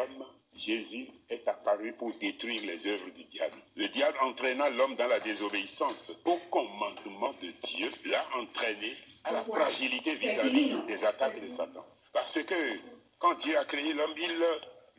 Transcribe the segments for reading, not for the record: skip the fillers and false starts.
l'homme, Jésus est apparu pour détruire les œuvres du diable. Le diable entraînant l'homme dans la désobéissance au commandement de Dieu l'a entraîné à la fragilité vis-à-vis des attaques de Satan. Parce que quand Dieu a créé l'homme, il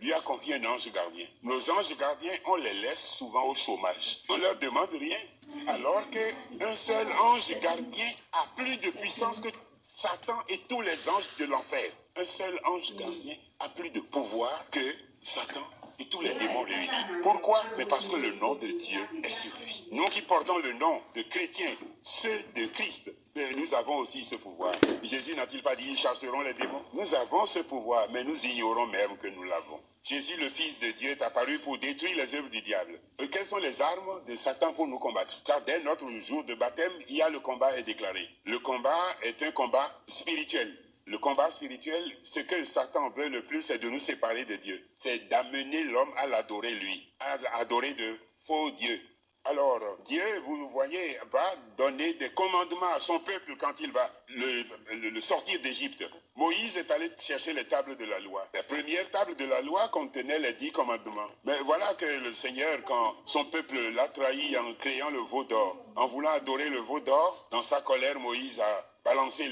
lui a confié un ange gardien. Nos anges gardiens, on les laisse souvent au chômage. On ne leur demande rien. Alors qu'un seul ange gardien a plus de puissance que Satan et tous les anges de l'enfer. Un seul ange gardien a plus de pouvoir que Satan et tous les démons réunis. Pourquoi? Mais parce que le nom de Dieu est sur lui. Nous qui portons le nom de chrétiens, ceux de Christ, nous avons aussi ce pouvoir. Jésus n'a-t-il pas dit, ils chasseront les démons? Nous avons ce pouvoir, mais nous ignorons même que nous l'avons. Jésus, le Fils de Dieu, est apparu pour détruire les œuvres du diable. Et quelles sont les armes de Satan pour nous combattre? Car dès notre jour de baptême, le combat est déclaré. Le combat est un combat spirituel. Le combat spirituel, ce que Satan veut le plus, c'est de nous séparer de Dieu. C'est d'amener l'homme à l'adorer lui, à adorer de faux dieux. Alors, Dieu, vous voyez, va donner des commandements à son peuple quand il va le sortir d'Égypte. Moïse est allé chercher les tables de la loi. La première table de la loi contenait les 10 commandements. Mais voilà que le Seigneur, quand son peuple l'a trahi en créant le veau d'or, en voulant adorer le veau d'or, dans sa colère, Moïse a balancé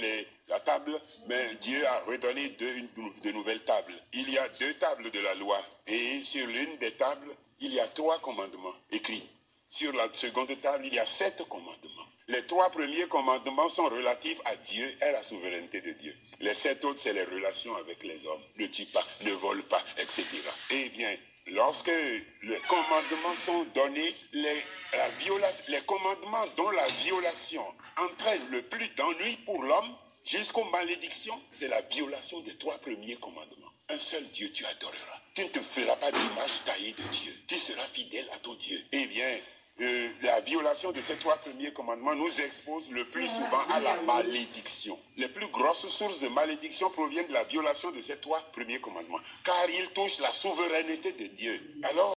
la table, mais Dieu a redonné de nouvelles tables. Il y a 2 tables de la loi, et sur l'une des tables, il y a 3 commandements écrits. Sur la seconde table, il y a 7 commandements. Les 3 premiers commandements sont relatifs à Dieu et à la souveraineté de Dieu. Les 7 autres, c'est les relations avec les hommes. Ne tue pas, ne vole pas, etc. Eh bien, lorsque les commandements sont donnés, les commandements dont la violation entraîne le plus d'ennui pour l'homme, jusqu'aux malédictions, c'est la violation des 3 premiers commandements. Un seul Dieu tu adoreras. Tu ne te feras pas d'image taillée de Dieu. Tu seras fidèle à ton Dieu. Eh bien, la violation de ces 3 premiers commandements nous expose le plus souvent à la malédiction. Les plus grosses sources de malédiction proviennent de la violation de ces 3 premiers commandements, car ils touchent la souveraineté de Dieu. Alors,